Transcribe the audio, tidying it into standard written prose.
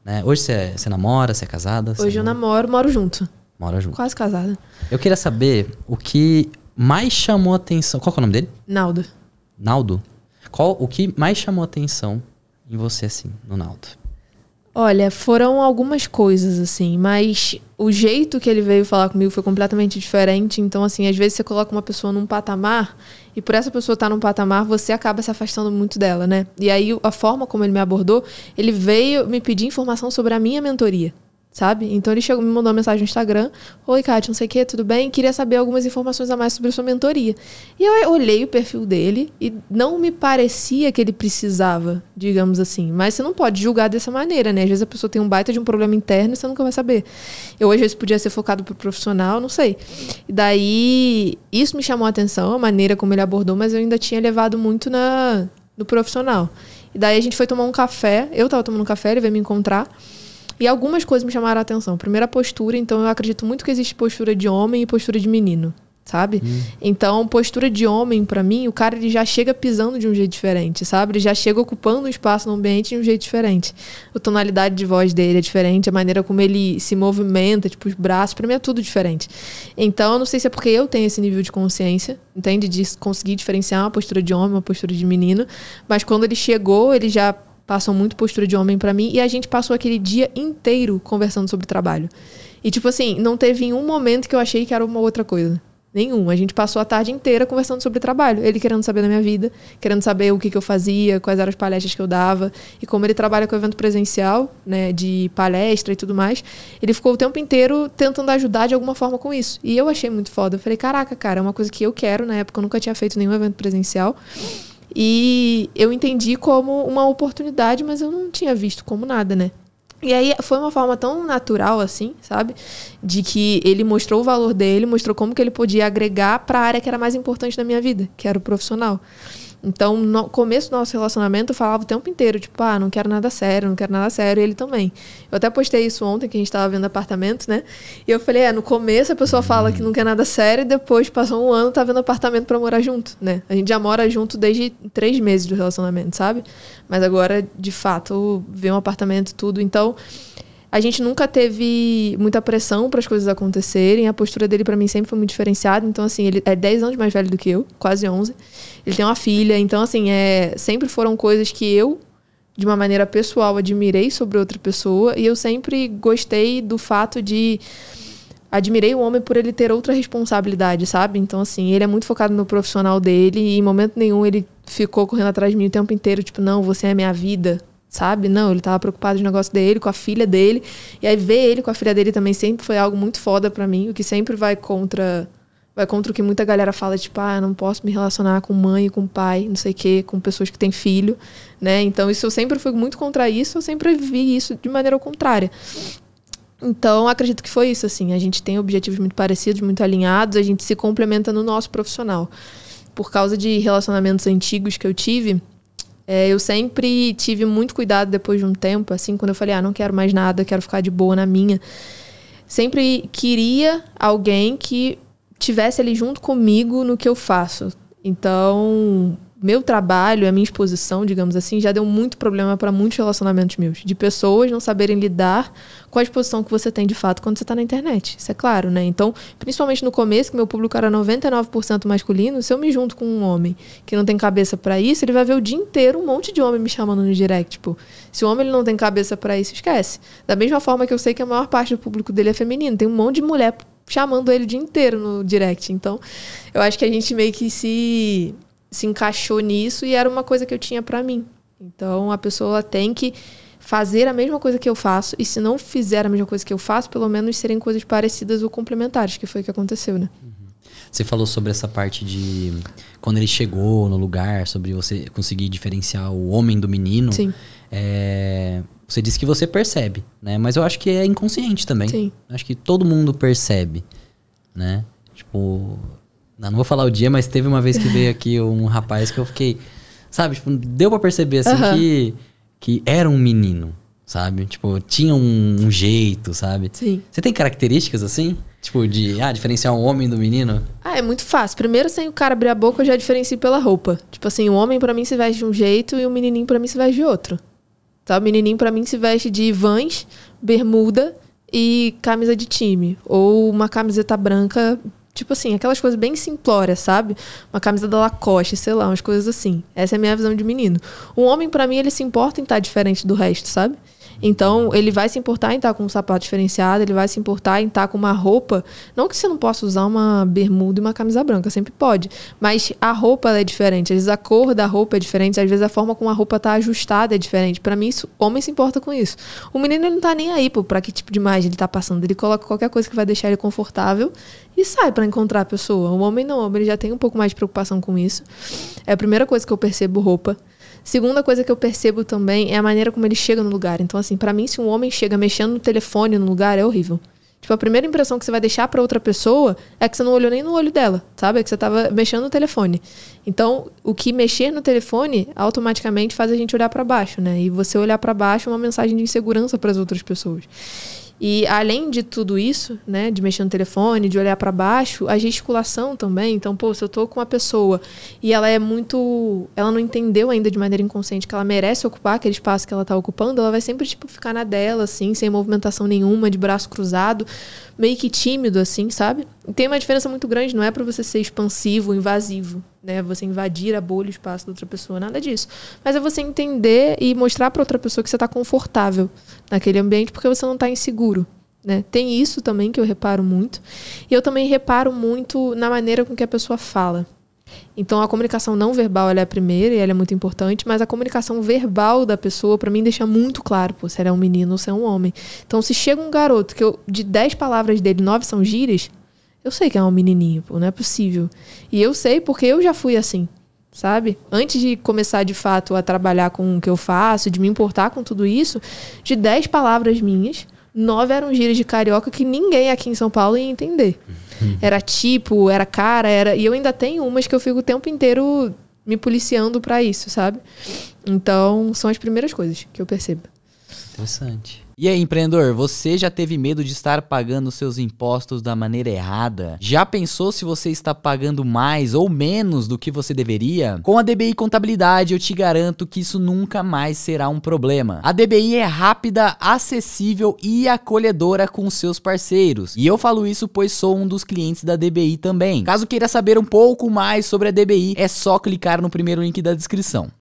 né? Hoje você namora, você é casada? Hoje eu namoro, moro junto. Mora junto. Quase casada. Eu queria saber o que mais chamou a atenção... Qual que é o nome dele? Naldo. Naldo? O que mais chamou a atenção em você, assim, no Naldo? Olha, foram algumas coisas, assim, mas o jeito que ele veio falar comigo foi completamente diferente. Então, assim, às vezes você coloca uma pessoa num patamar e por essa pessoa estar num patamar, você acaba se afastando muito dela, né? E aí, a forma como ele me abordou, ele veio me pedir informação sobre a minha mentoria. Sabe? Então ele chegou, me mandou uma mensagem no Instagram. Oi, Kátia, não sei o que, tudo bem? Queria saber algumas informações a mais sobre a sua mentoria. E eu olhei o perfil dele e não me parecia que ele precisava, digamos assim. Mas você não pode julgar dessa maneira, né? Às vezes a pessoa tem um baita de um problema interno e você nunca vai saber. Eu hoje, às vezes, podia ser focado pro profissional, não sei. E daí, isso me chamou a atenção, a maneira como ele abordou, mas eu ainda tinha levado muito no profissional. E daí a gente foi tomar um café. Eu tava tomando um café, ele veio me encontrar. E algumas coisas me chamaram a atenção. Primeiro, a postura. Então, eu acredito muito que existe postura de homem e postura de menino, sabe? Então, postura de homem, pra mim, o cara ele já chega pisando de um jeito diferente, sabe? Ele já chega ocupando um espaço no ambiente de um jeito diferente. A tonalidade de voz dele é diferente, a maneira como ele se movimenta, tipo, os braços, pra mim é tudo diferente. Então, eu não sei se é porque eu tenho esse nível de consciência, entende? De conseguir diferenciar uma postura de homem e uma postura de menino. Mas quando ele chegou, ele já... passam muito postura de homem pra mim. E a gente passou aquele dia inteiro conversando sobre trabalho. E tipo assim, não teve em um momento que eu achei que era uma outra coisa. Nenhum. A gente passou a tarde inteira conversando sobre trabalho. Ele querendo saber da minha vida, querendo saber o que eu fazia, quais eram as palestras que eu dava. E como ele trabalha com evento presencial, né, de palestra e tudo mais, ele ficou o tempo inteiro tentando ajudar de alguma forma com isso. E eu achei muito foda. Eu falei, caraca, cara, é uma coisa que eu quero. Na época eu nunca tinha feito nenhum evento presencial. E eu entendi como uma oportunidade, mas eu não tinha visto como nada, né? E aí foi uma forma tão natural, assim, sabe? De que ele mostrou o valor dele, mostrou como que ele podia agregar para a área que era mais importante da minha vida, que era o profissional. Então, no começo do nosso relacionamento, eu falava o tempo inteiro, tipo, não quero nada sério, não quero nada sério, e ele também. Eu até postei isso ontem, que a gente tava vendo apartamento, né? E eu falei, no começo a pessoa fala que não quer nada sério, e depois passou um ano, tá vendo apartamento pra morar junto, né? A gente já mora junto desde 3 meses do relacionamento, sabe? Mas agora, de fato, vê um apartamento, tudo. Então, a gente nunca teve muita pressão para as coisas acontecerem. A postura dele para mim sempre foi muito diferenciada. Então, assim, ele é 10 anos mais velho do que eu, quase 11. Ele tem uma filha. Então, assim, sempre foram coisas que eu, de uma maneira pessoal, admirei sobre outra pessoa. E eu sempre gostei do fato de... Admirei o homem por ele ter outra responsabilidade, sabe? Então, assim, ele é muito focado no profissional dele. E em momento nenhum ele ficou correndo atrás de mim o tempo inteiro. Tipo, não, você é minha vida. Sabe? Não, ele tava preocupado com o negócio dele, com a filha dele. E aí ver ele com a filha dele também sempre foi algo muito foda pra mim. O que sempre vai contra o que muita galera fala, tipo, não posso me relacionar com mãe, com pai, não sei o quê, com pessoas que têm filho, né? Então isso eu sempre fui muito contra isso, eu sempre vi isso de maneira contrária. Então acredito que foi isso, assim. A gente tem objetivos muito parecidos, muito alinhados, a gente se complementa no nosso profissional. Por causa de relacionamentos antigos que eu tive... eu sempre tive muito cuidado depois de um tempo, assim, quando eu falei, não quero mais nada, quero ficar de boa na minha. Sempre queria alguém que tivesse ali junto comigo no que eu faço. Então, meu trabalho, a minha exposição, digamos assim, já deu muito problema para muitos relacionamentos meus. De pessoas não saberem lidar com a exposição que você tem de fato quando você está na internet. Isso é claro, né? Então, principalmente no começo, que meu público era 99% masculino, se eu me junto com um homem que não tem cabeça para isso, ele vai ver o dia inteiro um monte de homem me chamando no direct. Tipo, se o homem ele não tem cabeça para isso, esquece. Da mesma forma que eu sei que a maior parte do público dele é feminino. Tem um monte de mulher chamando ele o dia inteiro no direct. Então, eu acho que a gente meio que se encaixou nisso e era uma coisa que eu tinha pra mim. Então, a pessoa tem que fazer a mesma coisa que eu faço e se não fizer a mesma coisa que eu faço, pelo menos serem coisas parecidas ou complementares, que foi o que aconteceu, né? Você falou sobre essa parte de quando ele chegou no lugar, sobre você conseguir diferenciar o homem do menino. Sim. Você disse que você percebe, né? Mas eu acho que é inconsciente também. Sim. Acho que todo mundo percebe, né? Tipo... Não vou falar o dia, mas teve uma vez que veio aqui um rapaz que eu fiquei... Sabe? Tipo, deu pra perceber, assim, que era um menino, sabe? Tipo, tinha um jeito, sabe? Sim. Você tem características, assim? Tipo, de diferenciar um homem do menino? É muito fácil. Primeiro, sem o cara abrir a boca, eu já diferencio pela roupa. Tipo assim, o homem pra mim se veste de um jeito e o menininho pra mim se veste de outro. Tá? O menininho, pra mim, se veste de Vans, bermuda e camisa de time. Ou uma camiseta branca, tipo assim, aquelas coisas bem simplórias, sabe? Uma camisa da Lacoste, sei lá, umas coisas assim. Essa é a minha visão de menino. Um homem, pra mim, ele se importa em estar diferente do resto, sabe? Então, ele vai se importar em estar com um sapato diferenciado, ele vai se importar em estar com uma roupa. Não que você não possa usar uma bermuda e uma camisa branca, sempre pode. Mas a roupa ela é diferente. Às vezes a cor da roupa é diferente, às vezes a forma como a roupa tá ajustada é diferente. Pra mim, homem se importa com isso. O menino ele não tá nem aí, pô, pra que tipo de imagem ele tá passando. Ele coloca qualquer coisa que vai deixar ele confortável e sai pra encontrar a pessoa. O homem não, o homem ele já tem um pouco mais de preocupação com isso. É a primeira coisa que eu percebo, roupa. Segunda coisa que eu percebo também é a maneira como ele chega no lugar. Então, assim, pra mim, se um homem chega mexendo no telefone no lugar, é horrível. Tipo, a primeira impressão que você vai deixar pra outra pessoa é que você não olhou nem no olho dela, sabe? É que você tava mexendo no telefone. Então, o que mexer no telefone automaticamente faz a gente olhar pra baixo, né? E você olhar pra baixo é uma mensagem de insegurança pras outras pessoas. E além de tudo isso, né, de mexer no telefone, de olhar para baixo, a gesticulação também. Então, pô, se eu tô com uma pessoa e ela não entendeu ainda de maneira inconsciente que ela merece ocupar aquele espaço que ela tá ocupando, ela vai sempre, tipo, ficar na dela, assim, sem movimentação nenhuma, de braço cruzado, meio que tímido, assim, sabe? E tem uma diferença muito grande, não é para você ser expansivo, invasivo, né? Você invadir a bolha, o espaço da outra pessoa, nada disso. Mas é você entender e mostrar para outra pessoa que você tá confortável naquele ambiente porque você não tá inseguro, né? Tem isso também que eu reparo muito. E eu também reparo muito na maneira com que a pessoa fala. Então, a comunicação não verbal ela é a primeira e ela é muito importante, mas a comunicação verbal da pessoa, pra mim, deixa muito claro, pô, se ela é um menino ou se é um homem. Então, se chega um garoto que de 10 palavras dele, 9 são gírias, eu sei que é um menininho, pô, não é possível. E eu sei porque eu já fui assim, sabe? Antes de começar, de fato, a trabalhar com o que eu faço, de me importar com tudo isso, de 10 palavras minhas, 9 eram gírias de carioca que ninguém aqui em São Paulo ia entender. Era tipo, era cara, era... E eu ainda tenho umas que eu fico o tempo inteiro me policiando pra isso, sabe? Então, são as primeiras coisas que eu percebo. Interessante. E aí, empreendedor, você já teve medo de estar pagando seus impostos da maneira errada? Já pensou se você está pagando mais ou menos do que você deveria? Com a DBI Contabilidade, eu te garanto que isso nunca mais será um problema. A DBI é rápida, acessível e acolhedora com seus parceiros. E eu falo isso pois sou um dos clientes da DBI também. Caso queira saber um pouco mais sobre a DBI, é só clicar no primeiro link da descrição.